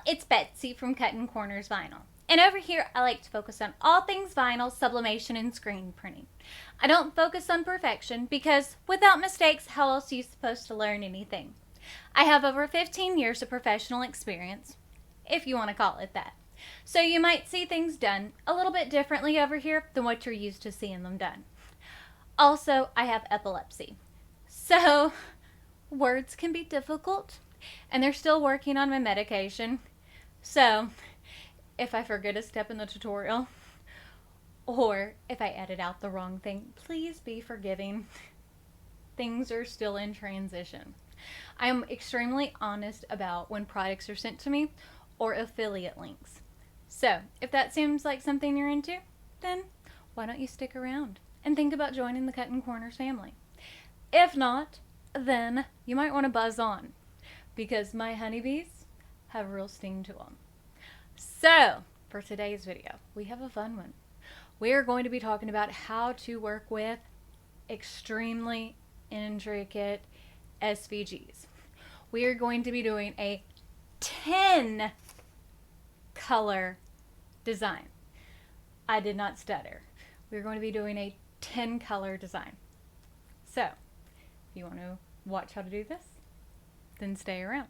It's Betsy from Cuttin Corners Vinyl. And over here, I like to focus on all things vinyl, sublimation, and screen printing. I don't focus on perfection because without mistakes, how else are you supposed to learn anything? I have over 15 years of professional experience, if you want to call it that. So you might see things done a little bit differently over here than what you're used to seeing them done. Also, I have epilepsy. So, words can be difficult, and they're still working on my medication. So, if I forget a step in the tutorial, or if I edit out the wrong thing, please be forgiving. Things are still in transition. I am extremely honest about when products are sent to me or affiliate links. So, if that seems like something you're into, then why don't you stick around and think about joining the Cuttin Corners family? If not, then you might want to buzz on, because my honeybees have a real sting to them. So, for today's video, we have a fun one. We are going to be talking about how to work with extremely intricate SVGs. We are going to be doing a 10 color design. I did not stutter. We're going to be doing a 10 color design. So, if you want to watch how to do this, then stay around.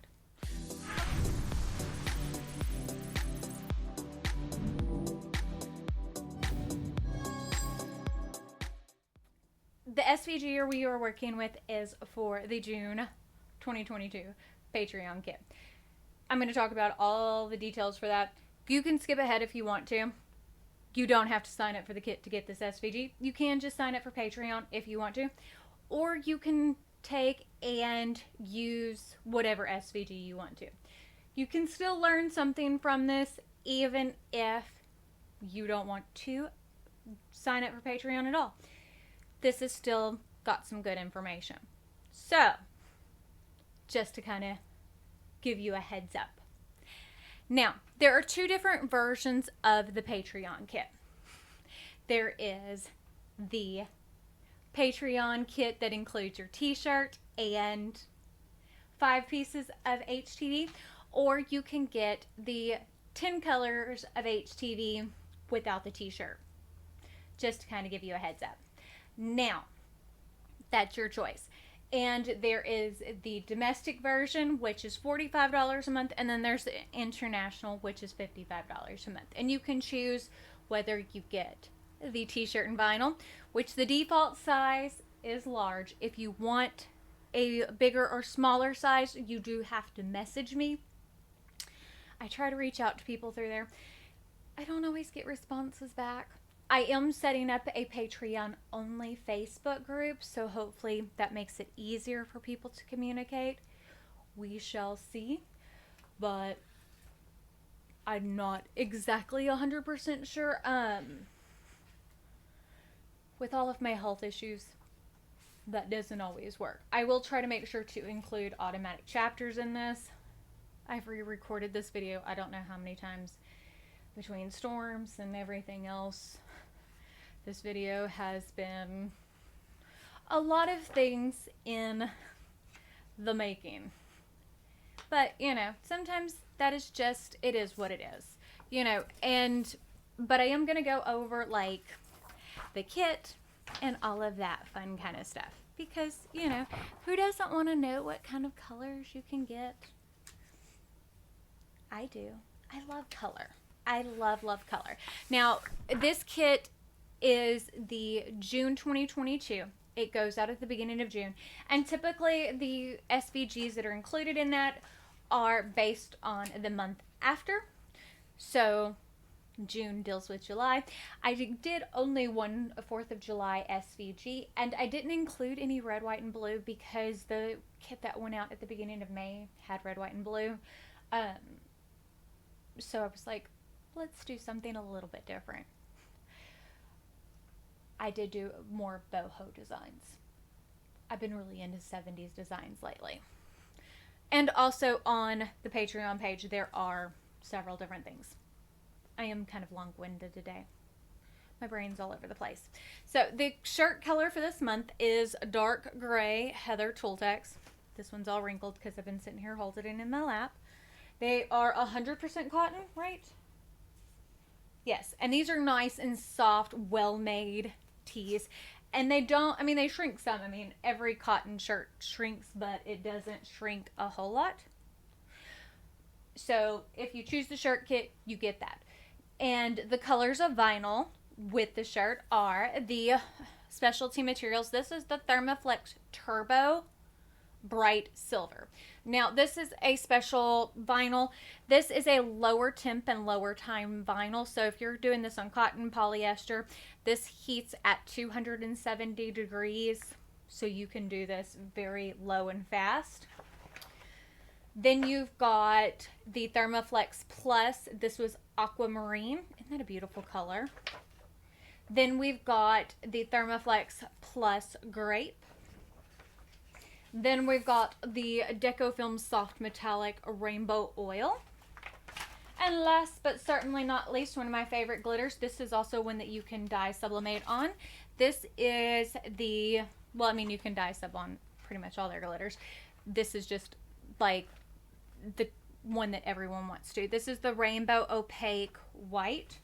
The SVG we are working with is for the June 2022 Patreon kit. I'm going to talk about all the details for that. You can skip ahead if you want to. You don't have to sign up for the kit to get this SVG. You can just sign up for Patreon if you want to. Or you can take and use whatever SVG you want to. You can still learn something from this even if you don't want to sign up for Patreon at all. This has still got some good information. So, just to kind of give you a heads up. Now, there are two different versions of the Patreon kit. There is the Patreon kit that includes your t-shirt and 5 pieces of HTV, or you can get the 10 colors of HTV without the t-shirt. Just to kind of give you a heads up. Now, that's your choice. And there is the domestic version, which is $45 a month, and then there's the international, which is $55 a month. And you can choose whether you get the t-shirt and vinyl, which the default size is large. If you want a bigger or smaller size, you do have to message me. I try to reach out to people through there. I don't always get responses back. I am setting up a Patreon only Facebook group, so hopefully that makes it easier for people to communicate. We shall see, but I'm not exactly 100% sure. With all of my health issues, that doesn't always work. I will try to make sure to include automatic chapters in this. I've re-recorded this video I don't know how many times between storms and everything else. This video has been a lot of things in the making. But, you know, sometimes that is just, it is what it is. You know, but I am going to go over, like, the kit and all of that fun kind of stuff. Because, you know, who doesn't want to know what kind of colors you can get? I do. I love color. I love color. Now, this kit is the June 2022. It goes out at the beginning of June. And typically the SVGs that are included in that are based on the month after. So June deals with July. I did only one 4th of July SVG, and I didn't include any red, white, and blue because the kit that went out at the beginning of May had red, white, and blue. So I was like, let's do something a little bit different. I did do more boho designs. I've been really into 70s designs lately. And also on the Patreon page, there are several different things. I am kind of long-winded today. My brain's all over the place. So the shirt color for this month is dark gray Heather Tultex. This one's all wrinkled because I've been sitting here holding it in my lap. They are 100% cotton, right? Yes, and these are nice and soft, well-made tees. And they don't, I mean, they shrink some. I mean, every cotton shirt shrinks, but it doesn't shrink a whole lot. So if you choose the shirt kit, you get that. And the colors of vinyl with the shirt are the specialty materials. This is the Thermaflex Turbo Bright Silver. Now, this is a special vinyl. This is a lower temp and lower time vinyl. So if you're doing this on cotton, polyester, this heats at 270 degrees. So you can do this very low and fast. Then you've got the Thermaflex Plus. This was aquamarine. Isn't that a beautiful color? Then we've got the Thermaflex Plus Grape. Then we've got the DecoFilm Soft Metallic Rainbow Oil. And last but certainly not least, one of my favorite glitters. This is also one that you can dye sublimate on. This is the, well, I mean, you can dye sub on pretty much all their glitters. This is just like the one that everyone wants to. This is the Rainbow Opaque White.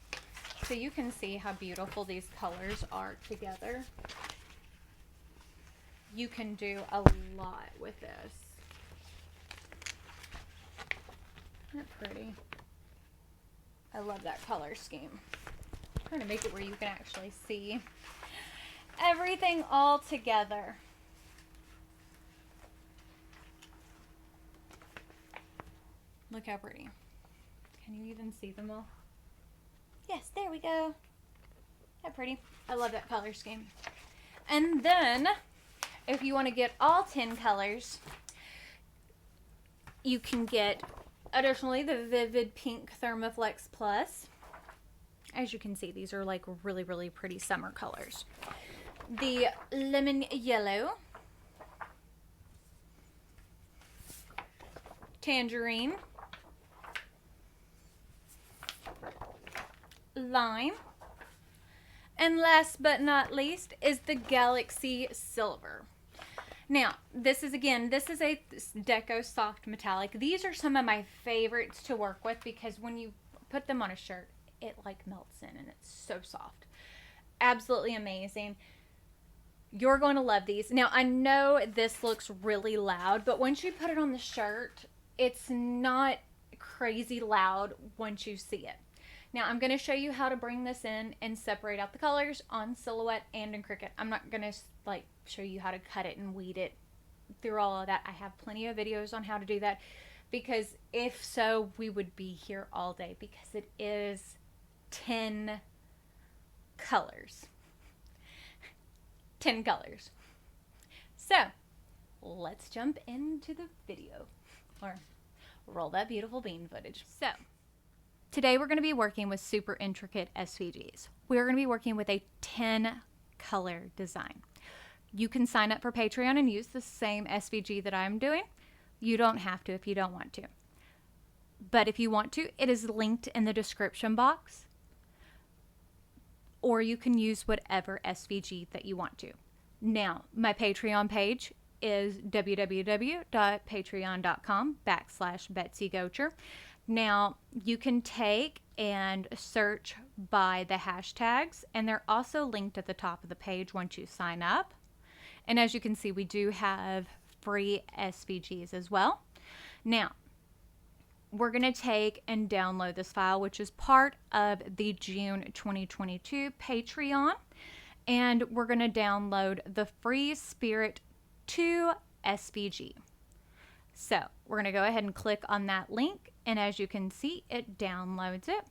So you can see how beautiful these colors are together. You can do a lot with this. Isn't that pretty? I love that color scheme. I'm trying to make it where you can actually see everything all together. Look how pretty. Can you even see them all? Yes, there we go. That pretty. I love that color scheme. And then, if you want to get all 10 colors, you can get, additionally, the Vivid Pink Thermaflex Plus. As you can see, these are like really, really pretty summer colors. The Lemon Yellow, Tangerine, Lime, and last but not least is the Galaxy Silver. Now, this is a Deco Soft Metallic. These are some of my favorites to work with because when you put them on a shirt, it like melts in and it's so soft. Absolutely amazing. You're going to love these. Now, I know this looks really loud, but once you put it on the shirt, it's not crazy loud once you see it. Now, I'm going to show you how to bring this in and separate out the colors on Silhouette and in Cricut. I'm not going to like show you how to cut it and weed it through all of that. I have plenty of videos on how to do that because if so, we would be here all day because it is 10 colors. 10 colors. So, let's jump into the video or roll that beautiful bean footage. So, today we're going to be working with super intricate SVGs. We're going to be working with a 10 color design. You can sign up for Patreon and use the same SVG that I'm doing. You don't have to if you don't want to. But if you want to, it is linked in the description box. Or you can use whatever SVG that you want to. Now, my Patreon page is www.patreon.com/BetsyGocher. Now, you can take and search by the hashtags, and they're also linked at the top of the page once you sign up. And as you can see, we do have free SVGs as well. Now, we're going to take and download this file, which is part of the June 2022 Patreon. And we're going to download the Free Spirit 2 SVG. So we're going to go ahead and click on that link. And as you can see, it downloads it.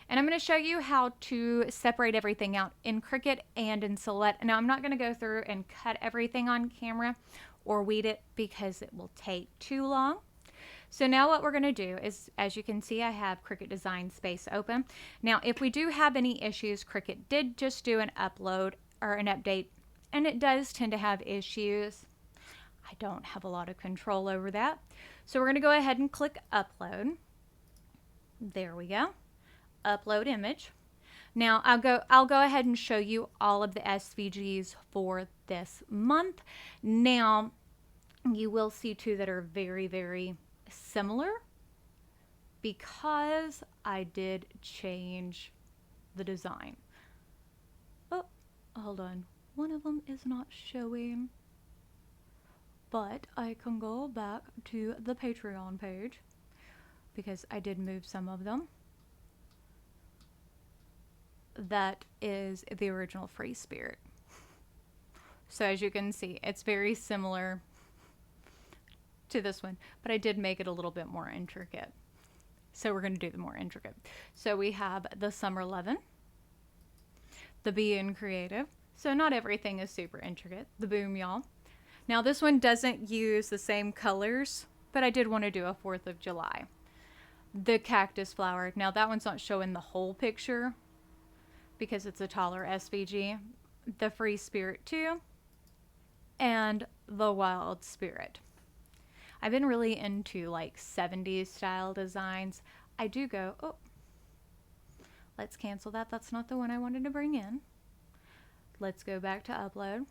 And I'm going to show you how to separate everything out in Cricut and in Silhouette. Now, I'm not going to go through and cut everything on camera or weed it because it will take too long. So now what we're going to do is, as you can see, I have Cricut Design Space open. Now, if we do have any issues, Cricut did just do an upload or an update, and it does tend to have issues. I don't have a lot of control over that. So we're going to go ahead and click Upload. There we go. Upload image. Now, I'll go ahead and show you all of the SVGs for this month. Now, you will see two that are very, very similar. because I did change the design. Oh, hold on. One of them is not showing. But I can go back to the Patreon page because I did move some of them. That is the original Free Spirit. So as you can see, it's very similar to this one, but I did make it a little bit more intricate. So we're going to do the more intricate. So we have the Summer Lovin', the Being Creative. So not everything is super intricate. The Boom Y'all. Now this one doesn't use the same colors, but I did want to do a 4th of July. The Cactus Flower. Now that one's not showing the whole picture because it's a taller SVG. The Free Spirit 2 and the Wild Spirit. I've been really into like 70s style designs. I do go, oh, let's cancel that. That's not the one I wanted to bring in. Let's go back to upload.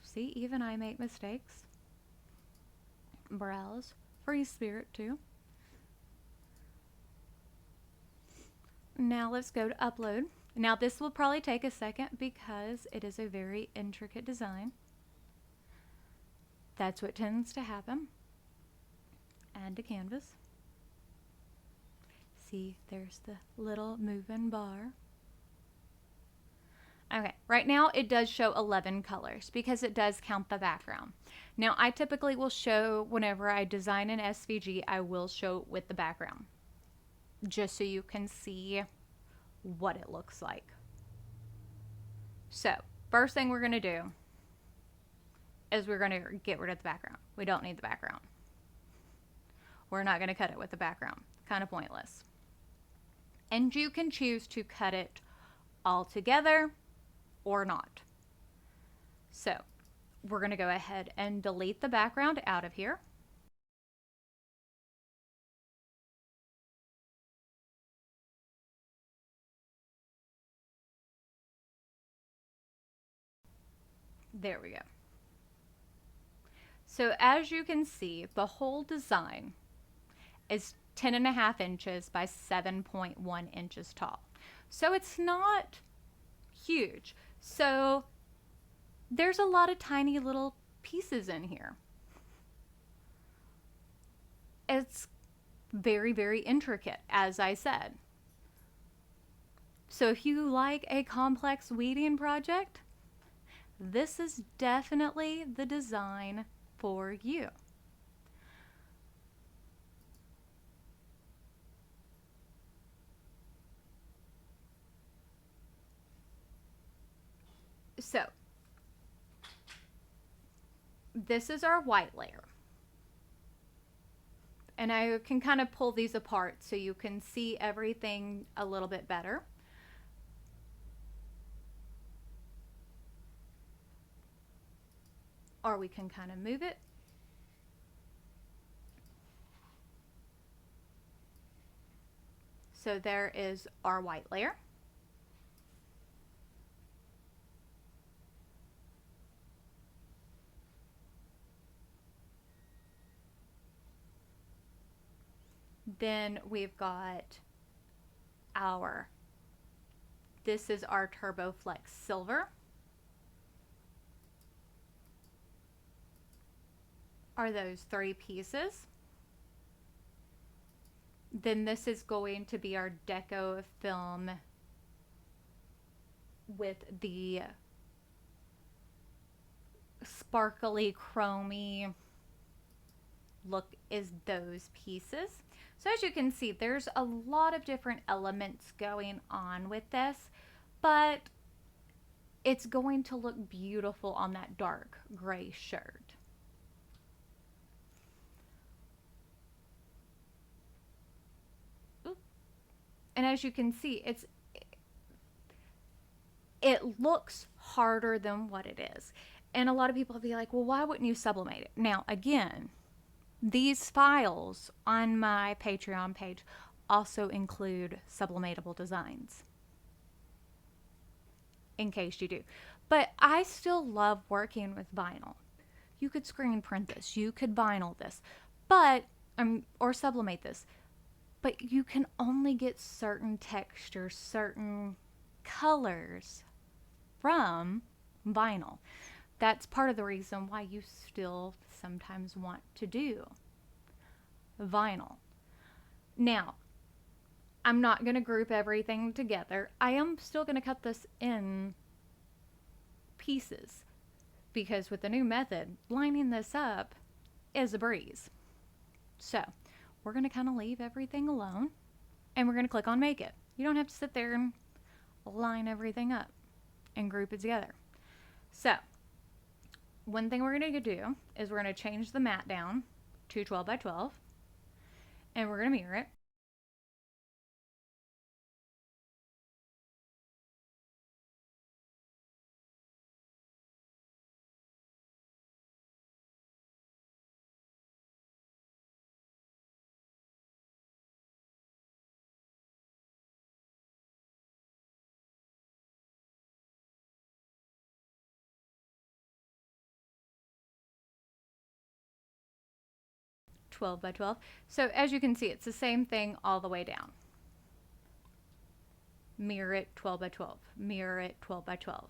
See, even I make mistakes. Browse. Free Spirit 2. Now let's go to upload. Now this will probably take a second because it is a very intricate design. That's what tends to happen. Add to canvas. See, there's the little moving bar. Okay, right now it does show 11 colors because it does count the background. Now I typically will show, whenever I design an SVG, I will show with the background, just so you can see what it looks like. So first thing we're going to do is we're going to get rid of the background. We don't need the background. We're not going to cut it with the background. Kind of pointless. And you can choose to cut it all together or not. So we're going to go ahead and delete the background out of here. There we go. So as you can see, the whole design is 10.5 inches by 7.1 inches tall. So it's not huge. So there's a lot of tiny little pieces in here. It's very, very intricate, as I said. So if you like a complex weeding project, this is definitely the design for you. So this is our white layer. And I can kind of pull these apart so you can see everything a little bit better. Or we can kind of move it. So there is our white layer. Then we've got this is our Turbo Flex Silver. Are those 3 pieces. Then this is going to be our deco film with the sparkly chromy look, is those pieces. So as you can see, there's a lot of different elements going on with this, but it's going to look beautiful on that dark gray shirt. And as you can see, it looks harder than what it is. And a lot of people will be like, well, why wouldn't you sublimate it? Now, again, these files on my Patreon page also include sublimatable designs, in case you do. But I still love working with vinyl. You could screen print this, you could vinyl this, but or sublimate this. but you can only get certain textures, certain colors from vinyl. That's part of the reason why you still sometimes want to do vinyl. Now, I'm not going to group everything together. I am still going to cut this in pieces because with the new method, lining this up is a breeze. So we're going to kind of leave everything alone and we're going to click on Make It. You don't have to sit there and line everything up and group it together. So one thing we're going to do is we're going to change the mat down to 12 by 12 and we're going to mirror it. .12 by 12. So as you can see, it's the same thing all the way down. Mirror it 12 by 12. Mirror it 12 by 12.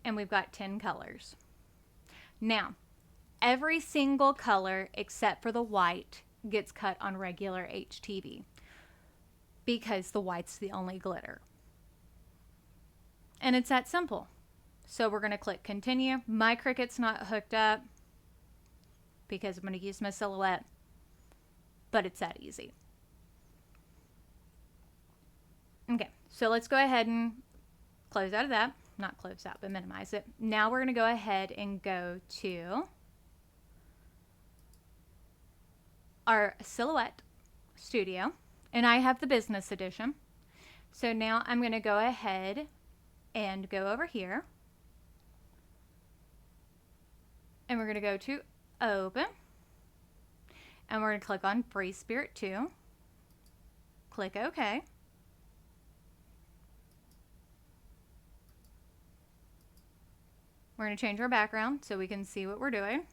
And we've got 10 colors. Now, every single color except for the white gets cut on regular HTV because the white's the only glitter. And it's that simple. So we're going to click continue. My Cricut's not hooked up because I'm going to use my silhouette, but it's that easy. Okay, so let's go ahead and close out of that. Not close out, but minimize it. Now we're going to go ahead and go to our Silhouette Studio, and I have the business edition. So now I'm going to go ahead and go over here, and we're going to go to Open, and we're going to click on Free Spirit 2, click OK. We're going to change our background so we can see what we're doing.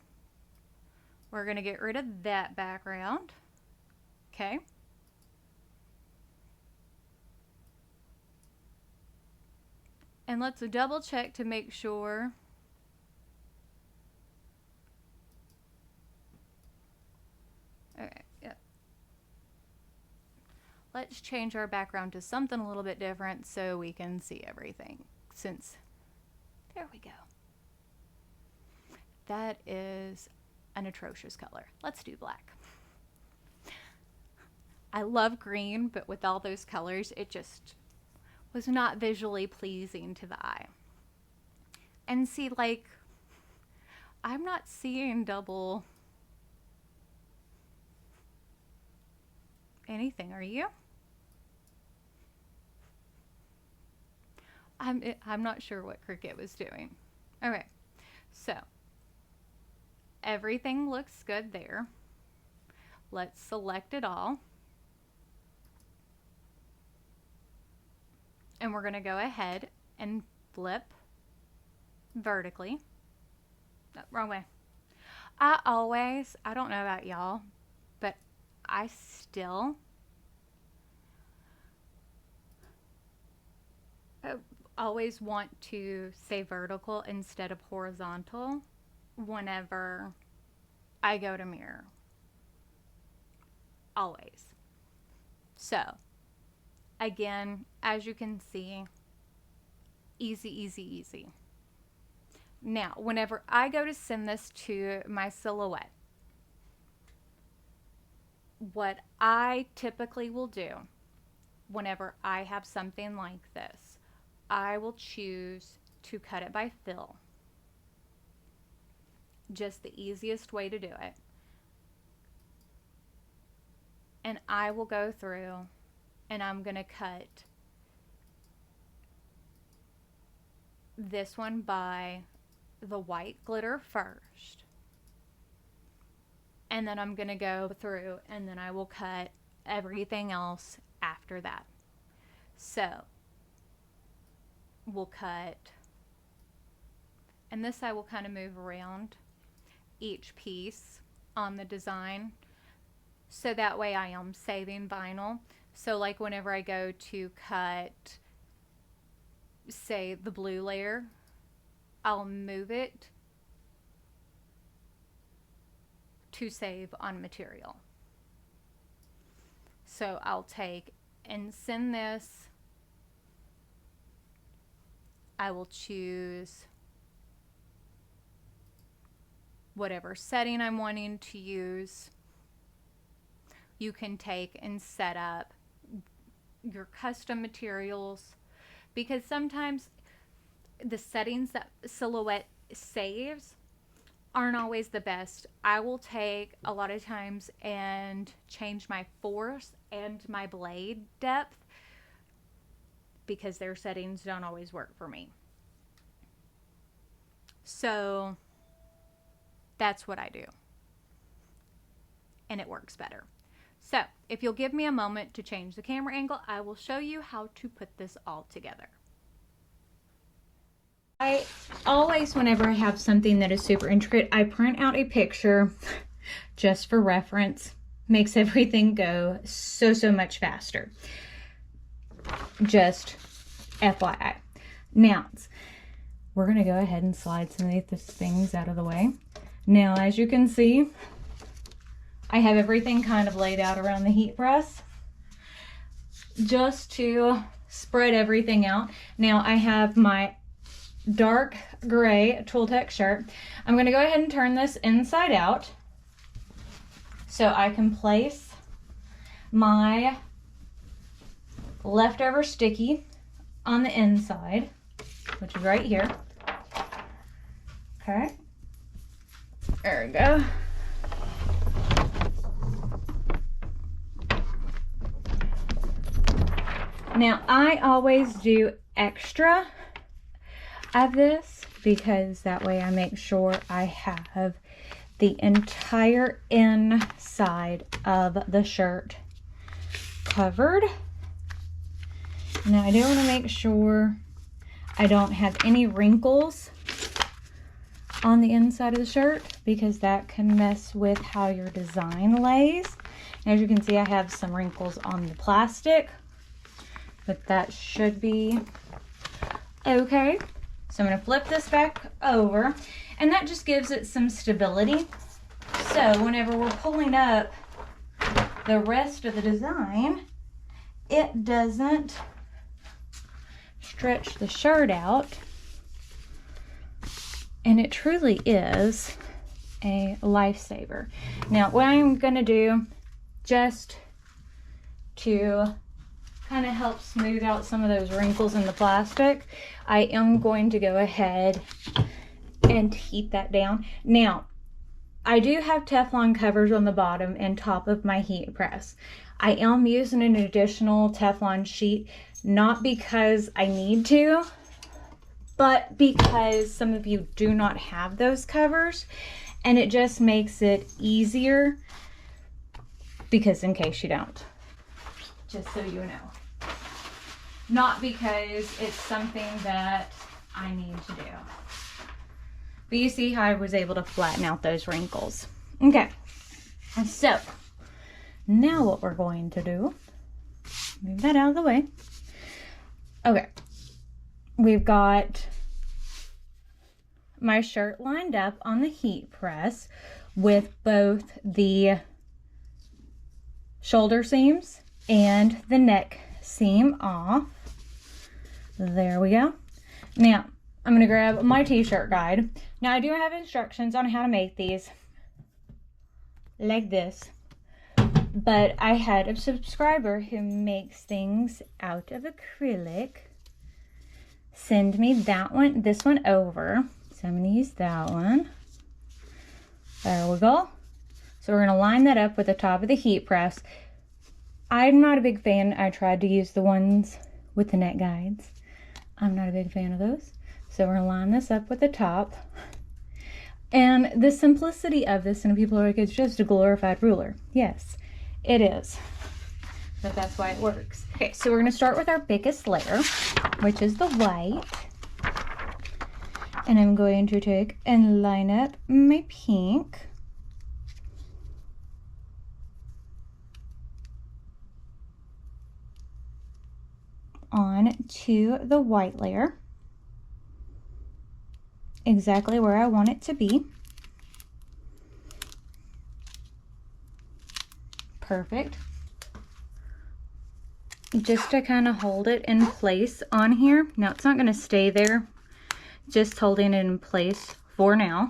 We're going to get rid of that background. Okay. And let's double check to make sure okay, yep. Let's change our background to something a little bit different so we can see everything. There we go. That is an atrocious color. Let's do black. I love green, but with all those colors, it just was not visually pleasing to the eye. And see, like, I'm not seeing double anything, are you? I'm not sure what Cricut was doing. Okay, so everything looks good there. Let's select it all. And we're going to go ahead and flip vertically. No, wrong way. I don't know about y'all, but I still always want to say vertical instead of horizontal whenever I go to mirror. Always. So, again, as you can see, easy, easy, easy. Now, whenever I go to send this to my silhouette, what I typically will do whenever I have something like this, I will choose to cut it by fill. Just the easiest way to do it. And I will go through and I'm going to cut this one by the white glitter first. And then I'm going to go through and then I will cut everything else after that. So we'll cut, and this I will kind of move around each piece on the design so that way I am saving vinyl. So like whenever I go to cut, say, the blue layer, I'll move it to save on material. So I'll take and send this. I will choose whatever setting I'm wanting to use. You can take and set up your custom materials, because sometimes the settings that Silhouette saves aren't always the best. I will take a lot of times and change my force and my blade depth because their settings don't always work for me. So that's what I do, and it works better. So if you'll give me a moment to change the camera angle, I will show you how to put this all together. I always, whenever I have something that is super intricate, I print out a picture just for reference. Makes everything go so much faster. Just FYI. Now, we're going to go ahead and slide some of these things out of the way. Now, as you can see, I have everything kind of laid out around the heat press just to spread everything out. Now, I have my dark gray Tooltech shirt. I'm going to go ahead and turn this inside out so I can place my leftover sticky on the inside, which is right here. Okay, there we go. Now, I always do extra of this because that way I make sure I have the entire inside of the shirt covered. Now, I do want to make sure I don't have any wrinkles on the inside of the shirt because that can mess with how your design lays. As you can see, I have some wrinkles on the plastic, but that should be okay. So I'm going to flip this back over, and that just gives it some stability. So whenever we're pulling up the rest of the design, it doesn't stretch the shirt out, and it truly is a lifesaver. Now, what I'm going to do, just to kind of help smooth out some of those wrinkles in the plastic, I am going to go ahead and heat that down. Now, I do have Teflon covers on the bottom and top of my heat press. I am using an additional Teflon sheet, not because I need to, but because some of you do not have those covers, and it just makes it easier, because in case you don't, just so you know. Not because it's something that I need to do. But you see how I was able to flatten out those wrinkles. Okay, so now what we're going to do, move that out of the way. Okay, we've got my shirt lined up on the heat press with both the shoulder seams and the neck seam off. There we go. Now, I'm going to grab my t-shirt guide. Now, I do have instructions on how to make these like this, but I had a subscriber who makes things out of acrylic send me this one over. So I'm going to use that one. There we go. So we're going to line that up with the top of the heat press. I'm not a big fan. I tried to use the ones with the neck guides. I'm not a big fan of those. So we're going to line this up with the top. And the simplicity of this, and people are like, it's just a glorified ruler. Yes, it is. But that's why it works. Okay, so we're going to start with our biggest layer, which is the white. And I'm going to take and line up my pink. on to the white layer, exactly where I want it to be. Perfect. Just to kind of hold it in place on here. Now it's not going to stay there, just holding it in place for now.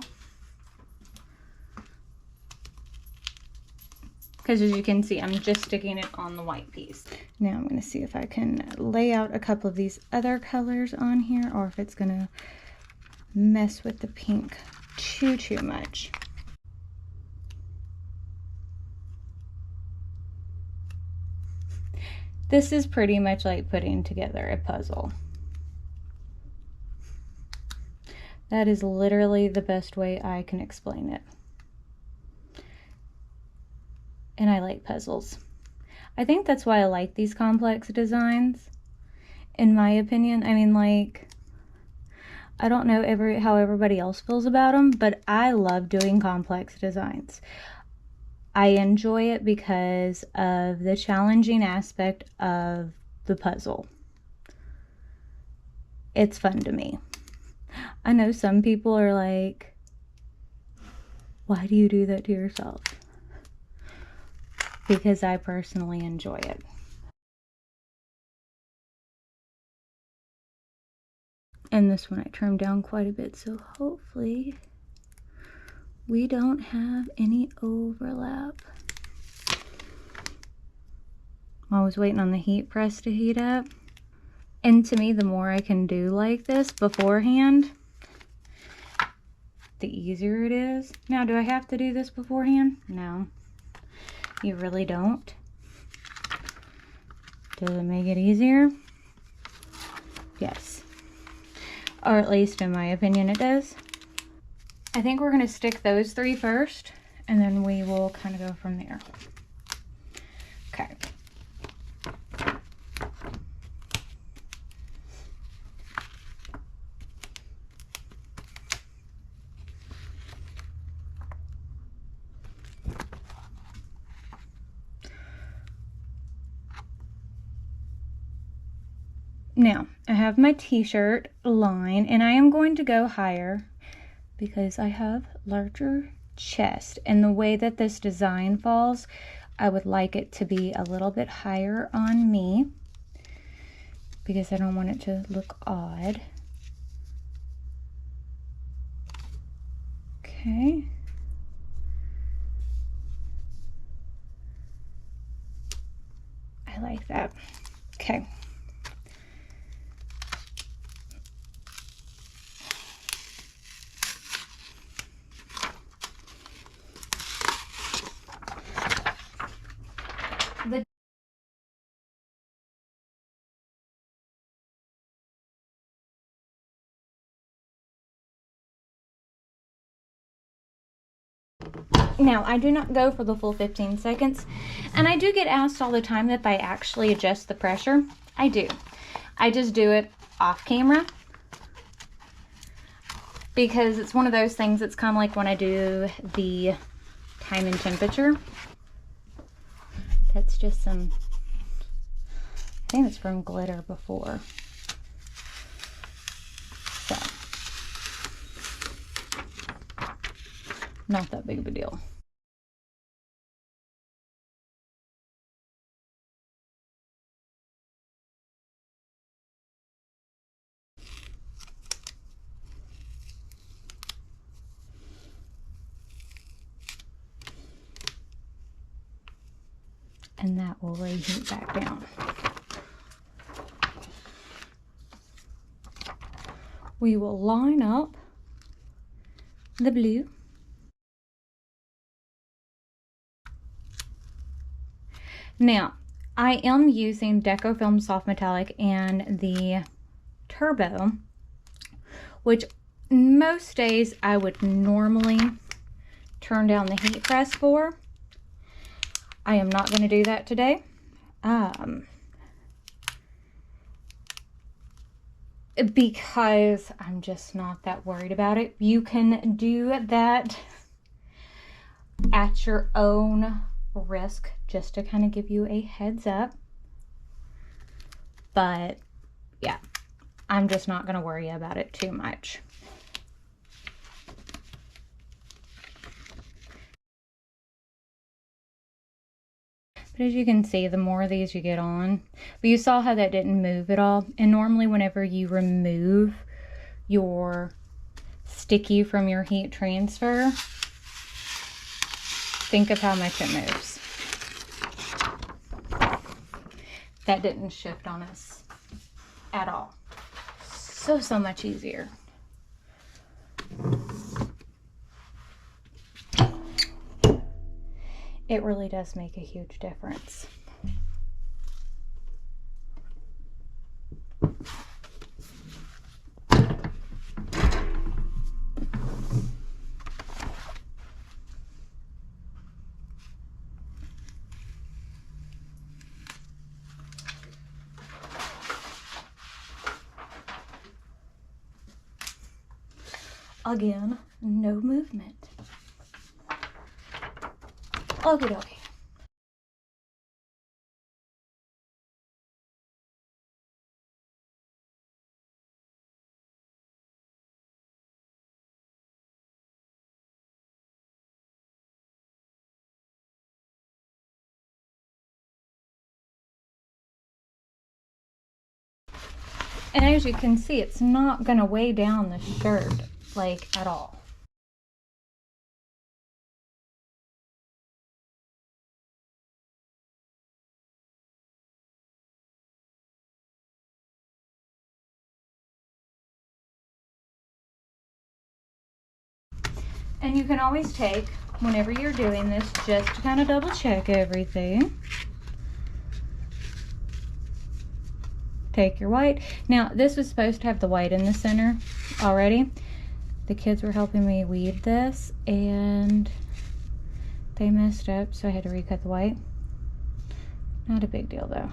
Because as you can see, I'm just sticking it on the white piece. Now I'm going to see if I can lay out a couple of these other colors on here, or if it's going to mess with the pink too much. This is pretty much like putting together a puzzle. That is literally the best way I can explain it. And I like puzzles. I think that's why I like these complex designs, in my opinion. I mean, like, I don't know how everybody else feels about them, but I love doing complex designs. I enjoy it because of the challenging aspect of the puzzle. It's fun to me. I know some people are like, why do you do that to yourself? Because I personally enjoy it. And this one I trimmed down quite a bit, so hopefully we don't have any overlap. I was waiting on the heat press to heat up. And to me, the more I can do like this beforehand, the easier it is. Now, do I have to do this beforehand? No, you really don't. Does it make it easier? Yes. Or at least in my opinion it does. I think we're going to stick those three first, and then we will kind of go from there. Okay. Now, I have my t-shirt line, and I am going to go higher because I have larger chest, and the way that this design falls, I would like it to be a little bit higher on me because I don't want it to look odd. Okay. I like that. Okay. Now, I do not go for the full 15 seconds, and I do get asked all the time if I actually adjust the pressure. I do. I just do it off camera because it's one of those things that's kind of like when I do the time and temperature. That's just some, I think it's from glitter before. So, not that big of a deal. And that will reheat back down. We will line up the blue. Now, I am using Deco Film Soft Metallic and the Turbo, which most days I would normally turn down the heat press for. I am not going to do that today. Because I'm just not that worried about it. You can do that at your own risk, just to kind of give you a heads up. But yeah, I'm just not going to worry about it too much. But as you can see, the more of these you get on, but you saw how that didn't move at all. And normally whenever you remove your sticky from your heat transfer, think of how much it moves. That didn't shift on us at all. So much easier. It really does make a huge difference. Again, no movement. Okie dokie. And as you can see, it's not going to weigh down the shirt, like, at all. And you can always take, whenever you're doing this, just to kind of double check everything. Take your white. Now, this was supposed to have the white in the center already. The kids were helping me weed this, and they messed up, so I had to recut the white. Not a big deal, though.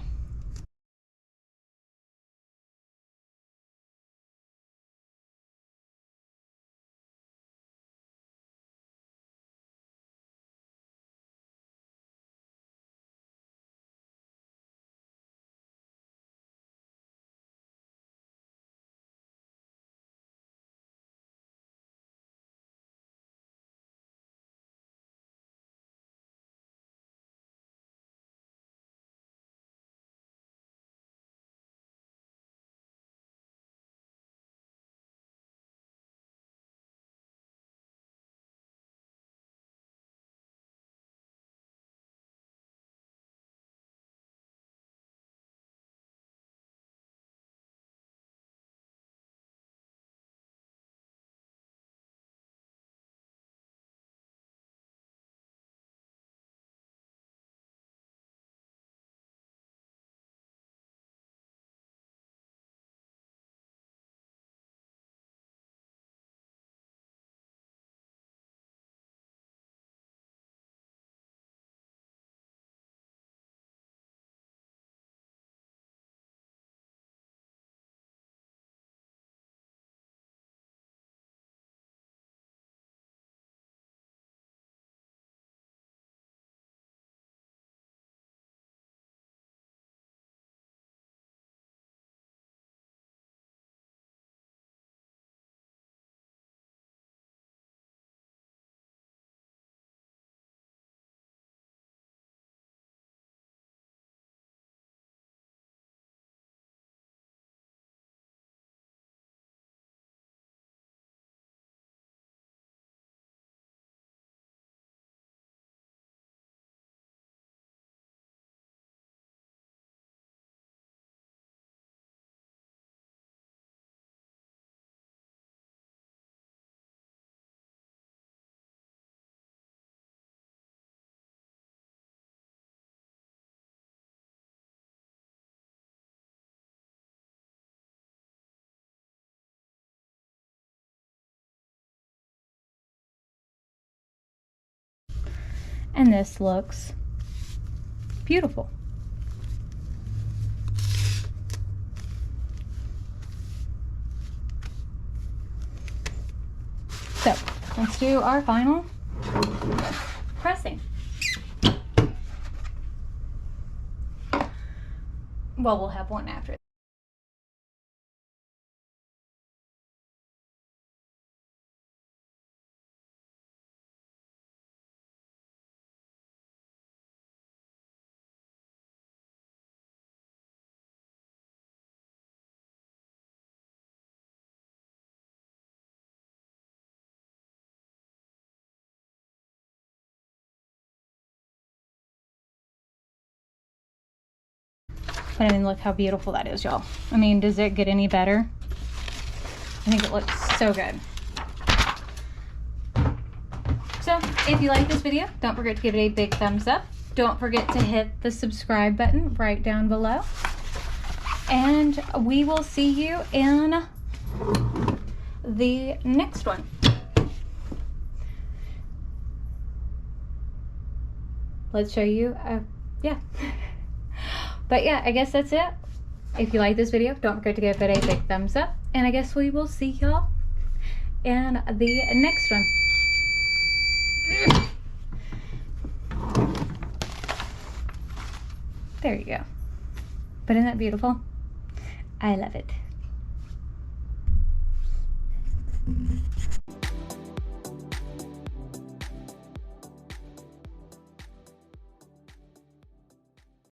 And this looks beautiful. So let's do our final pressing. Well, we'll have one after. But I mean, look how beautiful that is, y'all. I mean, does it get any better? I think it looks so good. So if you like this video, don't forget to give it a big thumbs up. Don't forget to hit the subscribe button right down below. And we will see you in the next one. Let's show you, yeah. But yeah, I guess that's it. If you like this video, don't forget to give it a big thumbs up. And I guess we will see y'all in the next one. There you go. But isn't that beautiful? I love it.